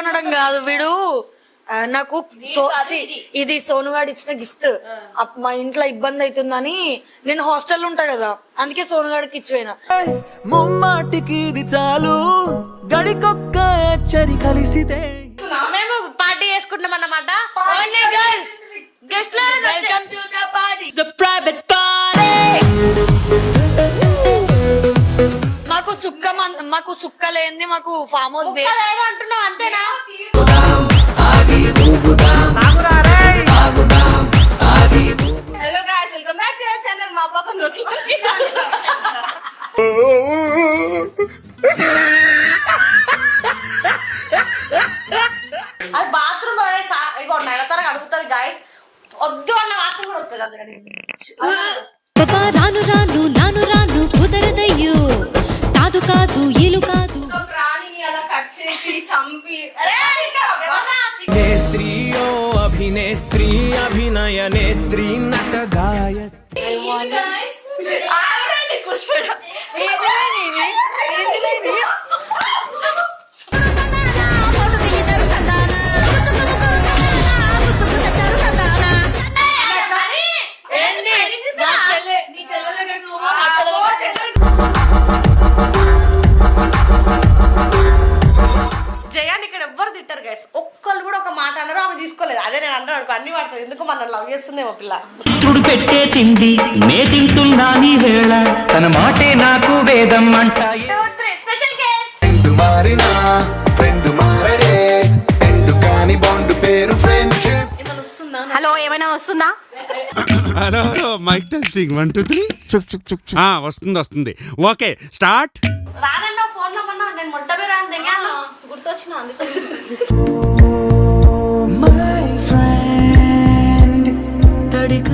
కొనడం కాదు వీడు నాకు ఇది సోనుగాడు ఇచ్చిన గిఫ్ట్. మా ఇంట్లో ఇబ్బంది అవుతుందని నేను హాస్టల్ ఉంటా కదా, అందుకే సోనుగాడికి ఇచ్చిపోయినా. ముమ్మాటికి ఇది చాలు గడికొక్క చరి కలిసితే మేము పార్టీ చేసుకుంటాం అన్నమాట. Guest welcome to the party. It's a private party. మాకు సుక్క లేని మాకు ఫామ్ హౌస్ బేస్ అంటున్నావు అంతేనా? Hello guys, welcome back to our channel. మా పాప నోట్లో అది బాత్రూమ్ లో ఇగో నెలతరగా అడుగుతుంది గాయస్, వద్దు అన్న వాసన కూడా వస్తుంది. అందుకని రాను రాను నాను రాను కుదరదయ్యో, కాదు కాదు ఇలు కాదు. ఒక ప్రాణిని అలా కట్ చేసి చంపి నేత్రియో అభినేత్రి అభినయ నేత్రి నట గాయత్రి. జయాన్ని ఇక్కడ ఎవ్వరు తిట్టారు గైస్, ఒక్కళ్ళు కూడా ఒక మాట అన్నారు, ఆమె తీసుకోలేదు. అదే నేను అంటాను అనుకో, అన్ని పడుతుంది. ఎందుకు మన లవ్ చేస్తుందేమో పిల్ల. పుత్రుడు పెట్టే తిండి నే తింటున్నా నీ వేళ, తన మాటే నాకు వేదం అంటాయి. స్పెషల్ గెస్ట్ ఫ్రెండ్ మారినా ఫ్రెండ్ మారడే, ఎండు కాని బాండ్ పేరు ఫ్రెండ్షిప్. హలో, ఏమైనా వస్తుందా? హలో హలో, మైక్ టెస్టింగ్ 1 2 3 చుక్ చుక్ చుక్ చుక్. వస్తుంది. Okay start. రానన్నా ఫోన్ లో మొన్న నేను మొట్ట పేరు అని దిగాను, గుర్తొచ్చిన అందుకే. My friend తడిక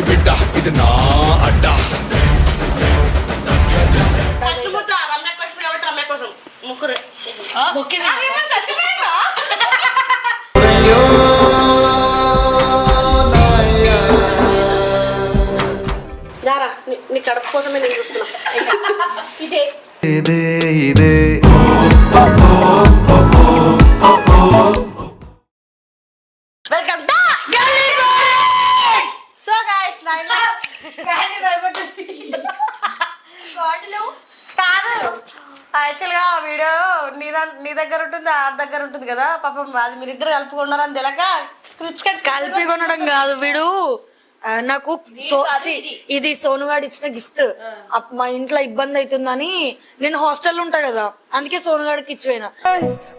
బిడ్డ ఇది నా అడ్డ. ఫస్ట్ ముద్ద రమ్య కోసం కాబట్టి రమ్య కోసం ముగ్గురు చచ్చిపోయిందా? యారా నీ కడుపు కోసమే నేను చూస్తున్నా. ఇదే ఇదే వెల్కమ్ టు సో గైస్ కాదు, యాక్చువల్ గా వీడియో నీ దగ్గర ఉంటుంది, ఆ దగ్గర ఉంటుంది కదా. పాపం అది మీరిద్దరు కలుపుకున్నారని తెలియక స్క్రిప్ట్ కలిపి కొనడం కాదు వీడు నాకు ఇది సోనుగాడు ఇచ్చిన గిఫ్ట్. మా ఇంట్లో ఇబ్బంది అవుతుందని నేను హాస్టల్ ఉంటా కదా, అందుకే సోనుగాడికి ఇచ్చిపోయినా.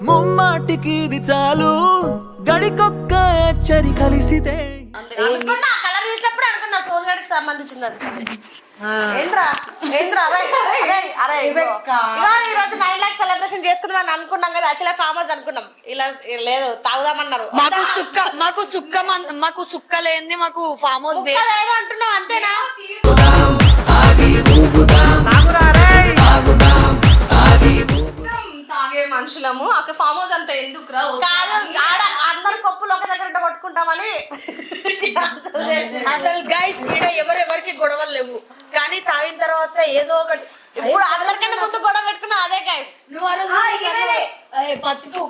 ముమ్మాటికి ఇది చాలు గడికొక్క చరి కలిసితే. అనుకున్నా కలర్ చూసినప్పుడు అనుకున్నా సోనుగాడికి సంబంధించిందని. ఏంద్రా అరే ఈ రోజు 9 lakhs సెలబ్రేషన్ చేసుకుందాం అని అనుకున్నాం కదా. యాక్చువల్గా ఫామ్ హౌస్ అనుకున్నాం, ఇలా లేదు తాగుదామన్నారు. మాకు సుక్క లేని మాకు ఫామ్ హౌస్ బేస్ అంటున్నావు అంతేనా? తాగే మనుషులము అక్కడ ఫామ్ హౌస్ అంతా ఎందుకు రా? కాదు, అందరు పప్పులు ఒక దగ్గర పట్టుకుంటామని. అసలు గైస్ ఇక్కడ ఎవరెవరికి గొడవలు లేవు, కానీ తాగిన తర్వాత ఏదో ఒకటి. ఇప్పుడు అందరికన్నా ముందు గొడవ పెట్టుకున్నా అదే గైస్. నువ్వు పత్తిపో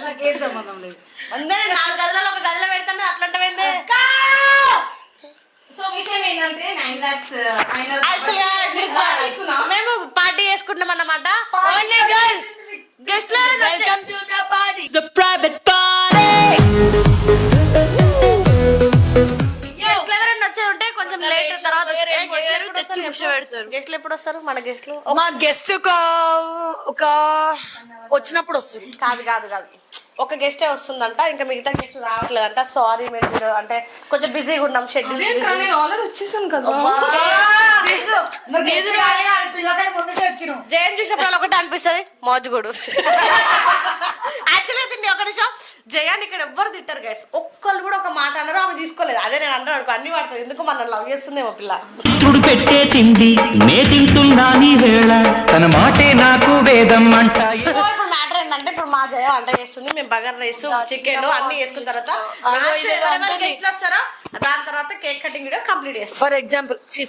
నాకేం సంబంధం లేదు. అందరూ 4 గదులలో ఒక గదిలో పెడతాను అట్లాంటివైంది. సో విషయం ఏంటంటే 9 lakhs మేము పార్టీ చేసుకుంటాం అన్నమాట. Guest welcome to the party. It's a private party. ఎవరైనా వచ్చేది ఉంటే కొంచెం లేట్ తర్వాత గెస్ట్లు ఎప్పుడు వస్తారు? మన గెస్ట్లు మా గెస్ట్ ఒక వచ్చినప్పుడు వస్తుంది. కాదు ఒక గెస్టే వస్తుందంట, ఇంకా మిగతా గెస్ట్ రావట్లేదంట. సారీ మీరు అంటే కొంచెం బిజీగా ఉన్నాం, షెడ్యూల్. నేను ఆల్రెడీ వచ్చేసాను కదా. జయం చూసినప్పుడు ఒకటి అనిపిస్తుంది మోజుగూడు. యాక్చువల్గా తిండి ఒక నిమిషం, జయాన్ని ఇక్కడ ఎవ్వరు తిట్టారు గైస్, ఒక్కళ్ళు కూడా ఒక మాట అన్నారు, ఆమె తీసుకోలేదు. అదే నేను అంటాను అనుకో, అన్ని పడుతుంది. ఎందుకు మన లవ్ చేస్తుందేమో పిల్ల. పుత్రుడు పెట్టే తిండి నే తింటున్నా నీ వేళ, తన మాటే నాకు వేదం అంటాయి. ఇప్పుడు మ్యాటర్ ఏంటంటే, ఇప్పుడు మా పోయి వంట చేస్తుంది, మేము బగర్ రైస్ చికెన్ అన్ని వేసుకున్న తర్వాత అగో last ఇది ఎవరెవరు అంటుంది. guest లు వస్తారో దాని తర్వాత కేక్ కటింగ్ వీడియో కంప్లీట్ చేస్తాం.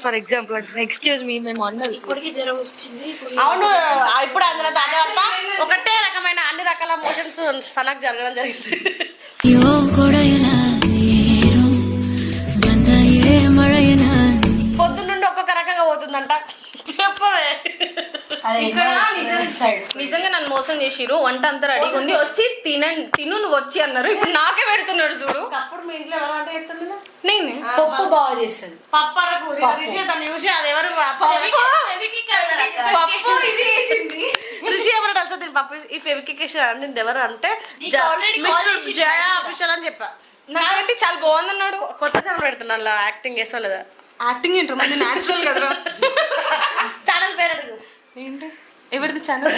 ఫర్ ఎగ్జాంపుల్ అంటే ఎక్స్క్యూజ్ మీ మేము అన్నది అవును ఇప్పుడు అందులో దాని తర్వాత ఒకటే రకమైన అన్ని రకాల మోషన్స్ సనక్ జరగడం జరిగింది. పొద్దున్న నుండి ఒక్కొక్క రకంగా పోతుందంట. చెప్పవే. ఇక్కడ నిజంగా నన్ను మోసం చేసిరు. వంట అంతా రెడీగా ఉంది, వచ్చి తిను నువ్వు వచ్చి అన్నారు. ఇప్పుడు నాకే పెడుతున్నాడు చూడు. అప్పుడు మీ ఇంట్లో ఎవరు వంట చేస్తుండే? నేను పప్పు బాగా చేస్తుంది. పప్పు అనకు, రిషి తను చూసి అది ఎవరు పప్పు ఇది చేసింది. రిషి ఎవరు తెలుసా దీని పప్పు ఈ ఫెవికేషన్ అనింది ఎవరు అంటే మిస్టర్ జయ అఫీషియల్ అని చెప్పా. నాకంటే చాలా బాగుంది అన్నాడు. కొత్త ఛానల్ పెడుతున్నాను యాక్టింగ్ చేసలేదా? యాక్టింగ్ ఏంటారు మంది న్యాచురల్ కదరా. ఛానల్ పేరు అడుగు. ఏంటి ఎవరిది ఛానల్?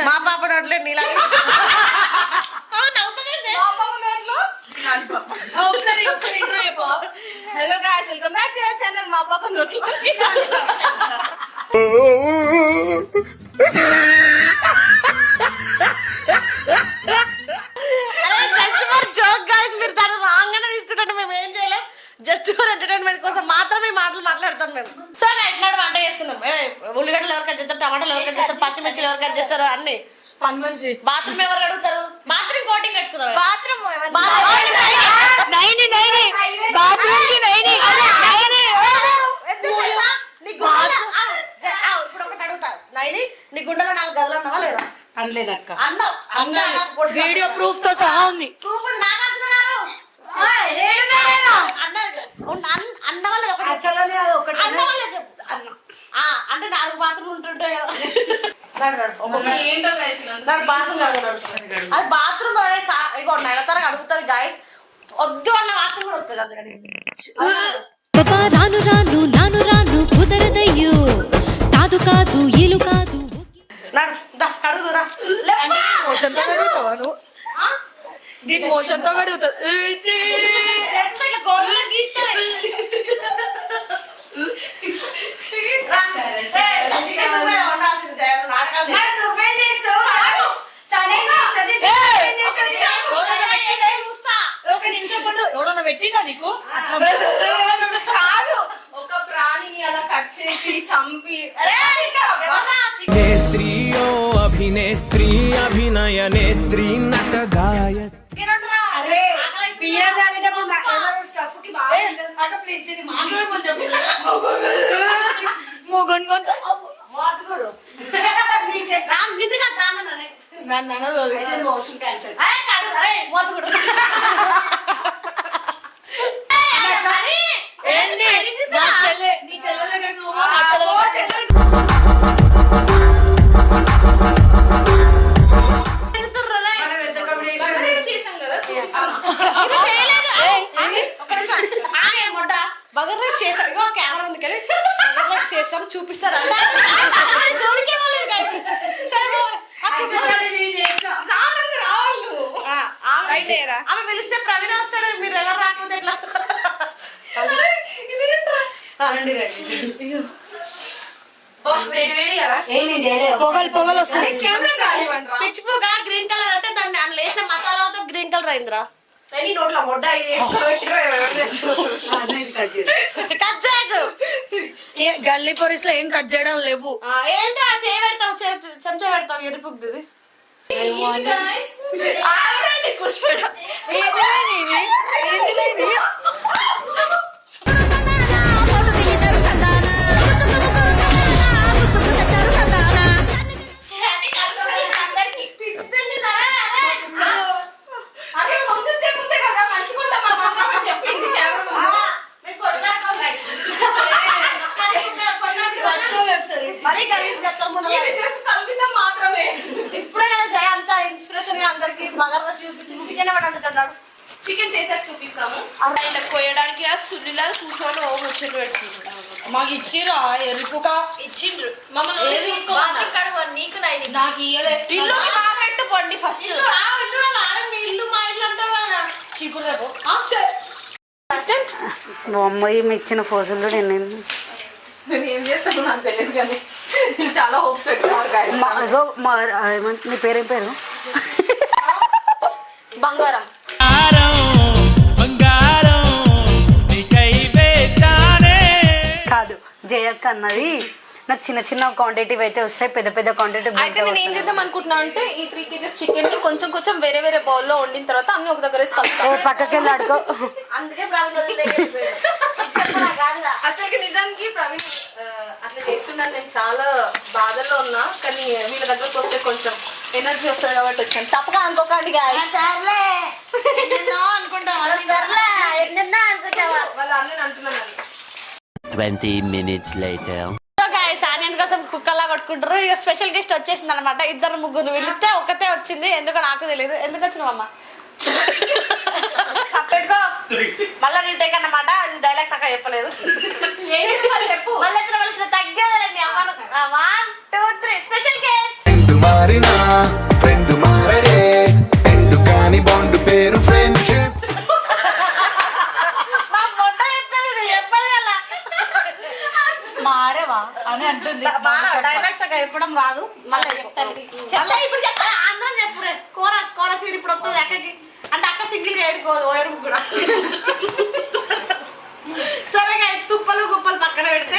మా పాప నోట్లే నీలా hello guys, welcome back to our channel మా పాప నోట్లో. జోక్ గాయ్స్, మీరు దాన్ని రాంగ్ గానే తీసుకుంటే మేము ఏం చేయలేం. జస్ట్ ఫర్ ఎంటర్టైన్మెంట్ కోసం మాత్రమే మాటలు మాట్లాడతాం మేము. సో గైస్ నాడు వంట చేసుకుందాం. ఉల్లిగడ్డలు ఎవరు కట్ చేస్తారు, టమాటాలు ఎవరు కట్ చేస్తారు, పచ్చిమిర్చిలు ఎవరు కట్ చేస్తారు అన్ని. పని మనిషి బాత్రూమ్ ఎవరు అడుగుతారు? బాత్రూమ్ కోటింగ్ కట్టుకుందాం. ఇప్పుడు ఒకటి అడుగుతా, నైని నీ గుండెలో 4 గదులు అన్నావా లేదా? అనలేదక్క. అన్నావు. వీడియో ప్రూఫ్ తో సహా ఉంది. అన్నవాళ్ళు అన్నవాళ్ళే చెప్పు. అంటే 4 బాత్రూమ్ ఉంటుంటాయి కదా. ఏంటో guys ఇదంతా. బాత్రూమ్ అది బాత్రూమ్ ఇగో నెలతరగా అడుగుతుంది గాయస్. వద్దు అన్న వాసన కూడా వస్తుంది అందుకని. పాపా రాను రాను నాను రాను కుదరదయ్యో కాదు కాదు ఇలు కాదు కడుగుదురా మోషన్ తో కడుగుతావా నువ్వు? దీని మోషన్ తో కడుగుతుంది. ఎవడన్నా పెట్టినా నీకు? కాదు, ఒక ప్రాణిని అలా కట్ చేసి చంపి నేత్రీ ఓ అభినేత్రి అభినయ నేత్రి నట గాయ మొగన్ కొంత నన్ను అనదు అది. Motion cancel. ఏంది? నా చెల్లె నీ చెల్లె దగ్గర నువ్వు నా చెల్లె దగ్గర చేసాం కదా, చూపిస్తాం. బగర్ రైస్ చేశారు. ఇగో కెమెరా ఉంది కానీ బగర్ రైస్ చేస్తాం చూపిస్తారు. జోలికే పోలేదు guys. సరే బాబు, రానంగా రావాళ్ళు. ఆమె పిలిస్తే ప్రవీణ వస్తాడు, మీరు ఎవరు రాకపోతే ఇట్లా. పొగలు వస్తుంది. పిచ్చిపోగా గ్రీన్ కలర్ అంటే దాన్ని లేచిన మసాలాతో గ్రీన్ కలర్ అయిందిరా. కట్ చేయకు. గల్లీ పోరీస్ లో ఏం కట్ చేయడం లేవు. ఏంద్రా చేయి పెడతావు, చెంచా పెడతావు ఎరుపుద్ది. అదే కొంచెం సేపు ఉంటే కదా మంచిగా మా మాత్రం చెప్పింది కెమెరా. మరీ గలీజ్ చేస్తాం. జస్ట్ కల్పితం మాత్రమే. ఇప్పుడే కదా జయ అంత ఇన్స్పిరేషన్ గా అందరికి బగర్లో చూపించి చికెన్ వండుతున్నాడు. చికెన్ చేసాక చూపిస్తాము. ఇలా కోయడానికి ఆ సుల్లిలా కూర్చొని వచ్చేట్టు పెడుతుంది. మాకు ఇచ్చిరా ఎరుపుగా ఇచ్చిండ్రు ఏది తీసుకోమన్నారు? నీకు నాకు ఇయ్యలే. ఇల్లుకి మా పెట్టు పండి ఫస్ట్. మీ ఇల్లు మా ఇల్లు అంటావు కదా. చీపురు రేపు బొమ్మ ఇచ్చిన ఫోజులు నేను నేను ఏం చేస్తాను నాకు తెలియదు కానీ చాలా హోప్స్ పెట్టుకున్నారు guys. ఏమంటే నీ పేరేం పేరు? బంగారం. కాదు, జయక్క అన్నది నాకు చిన్న చిన్న క్వాంటిటీ అయితే వస్తాయి, పెద్ద పెద్ద క్వాంటిటీ అయితే నేను ఏం చేద్దాం అనుకుంటున్నా అంటే ఈ 3 kgs చికెన్ ని కొంచెం కొంచెం వేరే వేరే బౌల్ లో వండిన తర్వాత అన్ని ఒక దగ్గర వేసి కలుపుతా. పక్కకెళ్ళి ఆడుకో. అసలు నిజానికి ప్రవీణ్ అట్లా చేస్తున్నాను, నేను చాలా బాధల్లో ఉన్నా, కానీ వీళ్ళ దగ్గరకు వస్తే కొంచెం ఎనర్జీ వస్తుంది కాబట్టి వచ్చాను. తప్పగా అనుకోకండి వాళ్ళు అన్నీ అంటున్నాను. 20 minutes later. సానియన్ కోసం కుక్కలా కొట్టుకుంటారు. ఇక స్పెషల్ గెస్ట్ వచ్చేసింది అనమాట. 2-3 వెళితే ఒక్కతే వచ్చింది, ఎందుకో నాకు తెలియదు. ఎందుకు వచ్చినావమ్మ? పెట్టుకో మళ్ళీ రీటేక్ అన్నమాట. అది డైలాగ్స్ అక్క చెప్పలేదు. మళ్ళీ వచ్చిన తగ్గేదండి. 1 2 3 స్పెషల్ గెస్ట్. ఫ్రెండ్ మారినా ఫ్రెండ్ మారడే ఫ్రెండ్ కాని బాండ్ పేరు ఫ్రెండ్షిప్. మారేవా అని అంటుంది. డైలాగ్స్ అక్క చెప్పడం రాదు. మళ్ళీ చెప్తాను. ఇప్పుడు చెప్తా. ఆంధ్రం చెప్పురే. కోరస్ కోరస్ ఇప్పుడు వస్తుంది అక్కకి. అంటే అక్క సింగిల్ గా ఏడుకోదు, ఓయరు కూడా. సరే guys, తుప్పలు గుప్పలు పక్కన పెడితే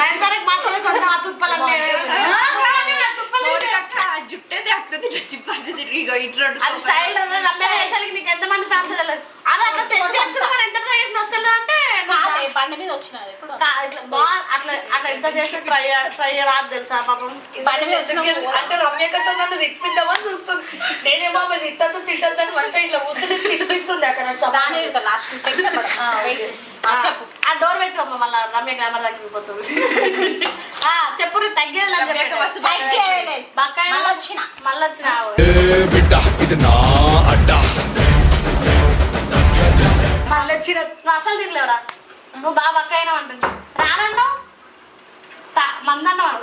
నైన్తారకు మాత్రమే సొంతం ఆ తుప్పలు స్టైల్. రమ్య వేషాలకి నీకు ఎంతమంది ఫ్యాన్స్ తెలియదు. అదే అక్కడ సెట్ చేసుకుంటే ఎంత ట్రై చేసిన వస్తుంది అంటే బండి మీద వచ్చిన అట్లా ఎంత చేస్తే ట్రై రాదు తెలుసా పాపం. బండి మీద వచ్చిన అంటే రమ్యకతో నన్ను తిప్పిద్దామని చూస్తుంది. నేనేమో తిట్టద్దు అని మంచిగా ఇట్లా కూర్చొని తిప్పిస్తుంది అక్కడ. చెప్పు. ఆ డోర్ పెట్టమ్మా, మళ్ళీ రమ్య గ్రామర్ తగ్గిపోతుంది. చెప్పు తగ్గేది మళ్ళీ వచ్చిన ఇది నా అడ్డా. మళ్ళీ వచ్చిన నువ్వు అసలు తినలేవురా. నువ్వు బాగా బక్క అయినా అంటుంది. రానన్నావు మందన్నావు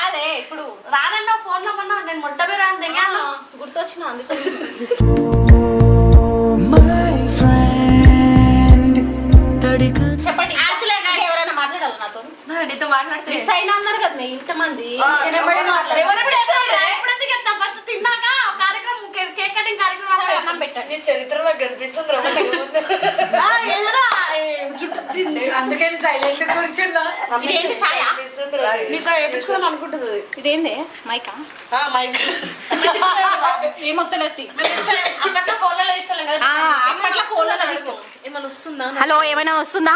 అదే ఇప్పుడు రానన్నావు. ఫోన్ లో మొన్న నేను మొట్ట మీద రాను దిగాను గుర్తొచ్చిన అందుకు. చెప్పండి. ఎవరైనా మాట్లాడాలి నాతో? నీతో మాట్లాడితే మిస్ అయినా అన్నారు కదా ఇంతమంది. ఎప్పుడెందుకు చెప్తాం? ఫస్ట్ తిన్నాక కార్యక్రమం కేక్ కటింగ్ కార్యక్రమం అన్నం పెట్టండి. చరిత్రలో కనిపిస్తుంది. అందుకే సైలెంట్ కూర్చున్నా. నీతో వేయించుకోవాలని అనుకుంటుంది. ఇదేంది మైకా? మైక్ ఏమొత్తలెత్తి అప్పట్లో ఫోన్లలో ఇష్టం కదా. అప్పట్లో ఫోన్లో అడుగు ఏమైనా వస్తుందా. హలో, ఏమైనా వస్తుందా?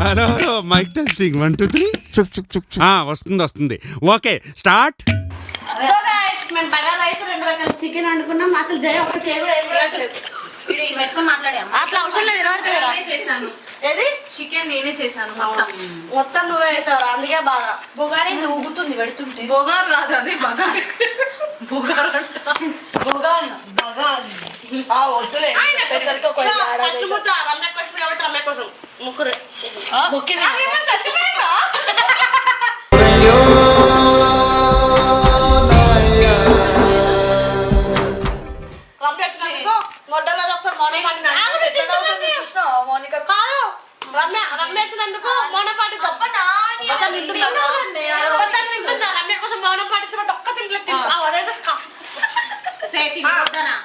హలో హలో మైక్ టెస్టింగ్ 1 2 3 వస్తుంది. Okay start. సో గైస్, మేము బగారా రైస్ 2 రకాల చికెన్ వండుకున్నాం. అసలు జయ ఒక చేయడం ఏం రావట్లేదు. అట్లా అవసరం లేదు. నేనే చేశాను. ఏది చికెన్ నేనే చేశాను మొత్తం నువ్వే వేసావు. అందుకే బాగా బొగారి ఊగుతుంది పెడుతుంటే. బొగారు కాదు అది బగారు. ఫస్ట్ ముద్ద రమ్య కోసం కాబట్టి రమ్య కోసం ముగ్గురు చచ్చిపోయిందా? రమ్య వచ్చినందుకు మొడ్డలో ఒకసారి మౌనిక కాదు. రమ్య వచ్చినందుకు మౌనం పాటిద్దాం. తింటుందా రమ్య కోసం మౌనం పాటించబట్టి ఒక్క తింటలేదు.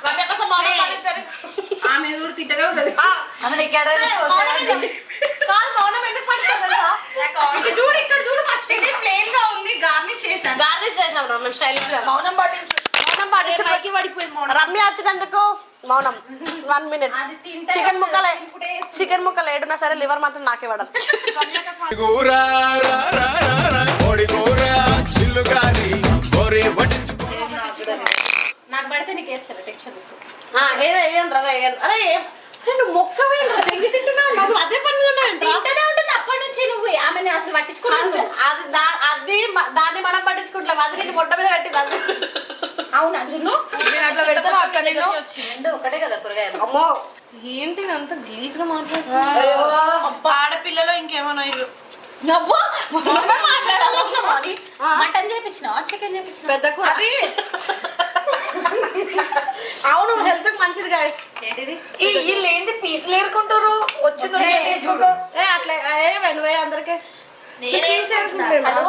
రమ్య కోసం మౌనం పాటించారు. ఆమె కూడా తింటనే ఉండదు. కాదు, మౌనం ఎందుకు పాటిస్తారు? చూడు ఇక్కడ చూడు. ఫస్ట్ ఇది ప్లేన్ గా ఉంది, గార్నిష్ చేశాను. గార్నిష్ చేసాం రమ్య స్టైలిష్ గా. మౌనం పాటించు. రమ్య వచ్చినందుకు మౌనం 1 minute. చికెన్ ముక్కలు ఏడున్నా సరే లివర్ మాత్రం నాకివ్వడం. నాకు పడితే నీకు వేస్తాను టెన్షన్ తీసుకో. ఏదో వేయండి రా వేయండి. అరే నువ్వు మొక్క తిండి తింటున్నావు. అదే పని తింటూనే ఉంటుంది అప్పటి నుంచి. నువ్వు ఆమెను అసలు పట్టించుకోలేదు. అది దాన్ని మనం పట్టించుకుంటాం. అది నేను మొట్ట మీద పెట్టింది. అది అవునా జున్ను? అట్లా పెడతాను అక్కడ నేను రెండు ఒకటే కదా కూరగాయలు. అమ్మో ఏంటి అంత గలీజ్ గా మాట్లాడుతున్నా? ఆడపిల్లలో ఇంకేమన్నా మటన్ చేపించినావా చికెన్ చేపించినా? పెద్ద కూర అది. అవును, హెల్త్ కి మంచిది గాయస్. ఏంటిది వీళ్ళు ఏంటి పీసులు ఏరుకుంటారు వచ్చిందో అట్లా నువ్వే అందరికి హలో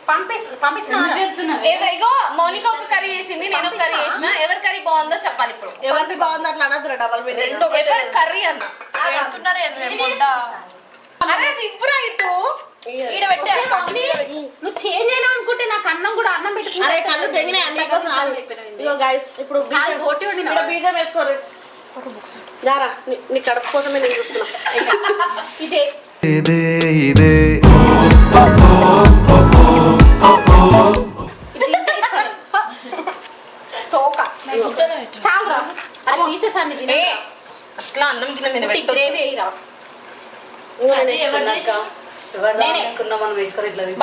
పంపించిన ఇగో మౌనిక ఒక కర్రీ చేసింది, నేను ఒక కర్రీ చేసిన. ఎవరి కర్రీ బాగుందో చెప్పాలి ఇప్పుడు. ఎవరిది బాగుంది అట్లా అనద్దు డబల్ మీరు ఎవరి కర్రీ అన్న అరే దిప్పురా ఇటు. నువ్వు చేంజ్ అయినా అనుకుంటే నాకు అన్నం కూడా అన్నం పెట్టుకున్నా. అరే కళ్ళు తెగినాయి అన్నికోసం. ఇగో గైస్ ఇప్పుడు బీజం వేసుకోరు. జారా నీ కడుపు కోసమే నేను చూస్తున్నా. ఇదే అసలు అన్నం కింద మీద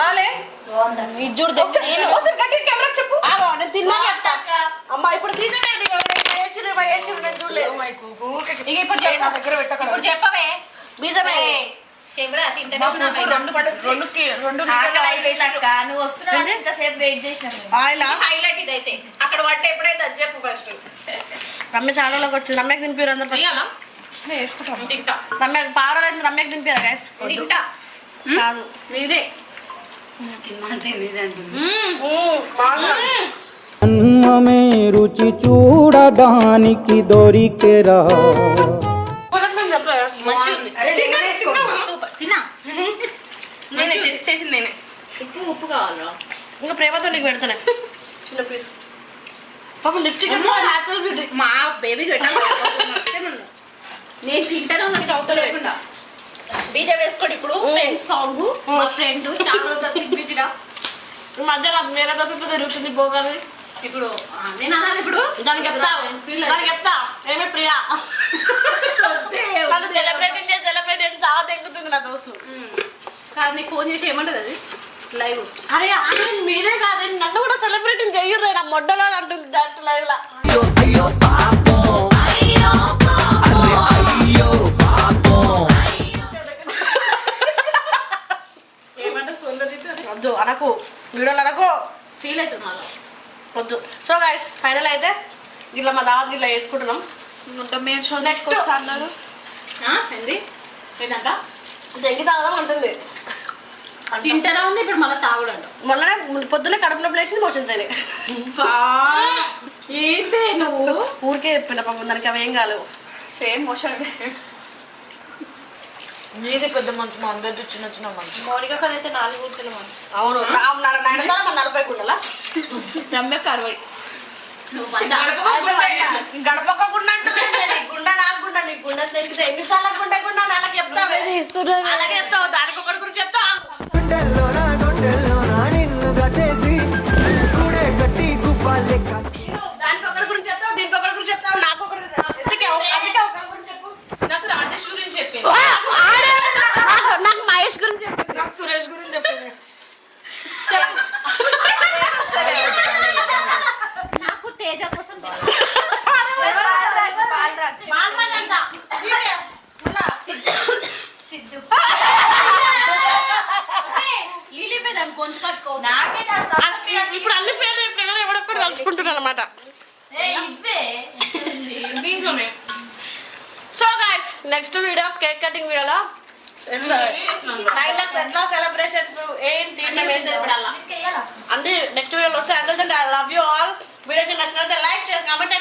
బాలే చెప్పు. అమ్మ ఇప్పుడు ఇప్పుడు చెప్పవే బీజమే నువ్వు వస్తున్నావు ఇంతసేపు వెయిట్ చేసిన హైలైట్ ఇదైతే అక్కడ పట్టే ఎప్పుడైతే అది చెప్పు ఫస్ట్. రమ్య ఛానల్లోకి వచ్చింది. రమ్యకి తినిపిరు అందరు తింటా రమ్య పారాలైంది. రమ్యకి తినిపిరా గైస్. తింటా కాదు మీదే అన్నమే రుచి చూడడానికి దొరికెరా. సూపర్ తిన్నా. నేనే చేసింది నేనే. ఉప్పు కావాలా? ఇంకా ప్రేమతో నీకు పెడతానే చిన్న పీస్. పాపం లిప్స్టిక్ బ్యూటీ మా బేబీకి పెట్టాను. నేను తింటాను నాకు చౌక లేకుండా. డీజే వేసుకోండి ఇప్పుడు. ఫ్రెండ్ సాంగ్ మా ఫ్రెండ్ చాలా రోజులు తినిపించిన ఈ మధ్య నాకు వేరే దశలో తిరుగుతుంది పోగాలి. ఇప్పుడు నేను అన్నాను ఇప్పుడు దానికి చెప్తా ఏమే ప్రియా సెలబ్రేటింగ్ చాలా తెగుతుంది నా దోస్తు. కాదు నీకు ఫోన్ చేసి ఏమంటది అది లైవ్. అరే మీరే కాదండి నన్ను కూడా సెలబ్రేటింగ్ చెయ్యరు. నా మొడ్డలో అంటుంది దాంట్లో లైవ్ లా. వద్దు అనకు వీడియోలు అనకు ఫీల్ అవుతుంది మళ్ళీ వద్దు. సో గైస్ ఫైనల్ అయితే ఇట్లా మా దావత్ ఇట్లా వేసుకుంటున్నాం. ఏంది ఏంటంట దెంగి తాగదాం అంటుంది. తింటారా ఉంది ఇప్పుడు మళ్ళీ తాగుడంట. మొన్ననే పొద్దున్నే కడుపులో ప్లేసింది మోషన్స్ అయినాయి. ఏంటి నువ్వు ఊరికే చెప్పిన పాపం దానికి అవి ఏం కాలేవు. సేమ్ మోషన్ నీది పెద్ద మనసు, మా అందరిది చిన్న చిన్న మనసు. మౌనిక కదైతే 4 గుంటల మనసు. అవును 40 గుంటలా రమ్యకు 60. గడపకుండా గుండా నాకు గుండా నీ గుండె తెలిస్తే ఎన్నిసార్లు గుండా అలాగే చెప్తావు. అలాగే చెప్తావు దానికి ఒకటి గురించి చెప్తావు. దానికి ఒకటి గురించి చెప్తావు దీనికి ఒకటి గురించి చెప్తావు నాకు ఒకటి గురించి చెప్పు. నాకు రాజేష్ గురించి చెప్పింది. నాకు మహేష్ గురించి చెప్పు. నాకు సురేష్ గురించి చెప్పింది. నాకు తేజ కోసం ఇప్పుడు అన్ని పేర్లు ఎవడొక్కడు తలుచుకుంటున్నాను అనమాట. దీంట్లోనే. So guys next video cake cutting వీడియోలో 9 lakhs ఎట్లా సెలబ్రేషన్స్ ఏంటి అన్ని నెక్స్ట్ వీడియోలో వస్తాయి. అంటే ఐ లవ్ యూ ఆల్. వీడియోకి నచ్చినట్లయితే లైక్ చేయండి, కామెంట్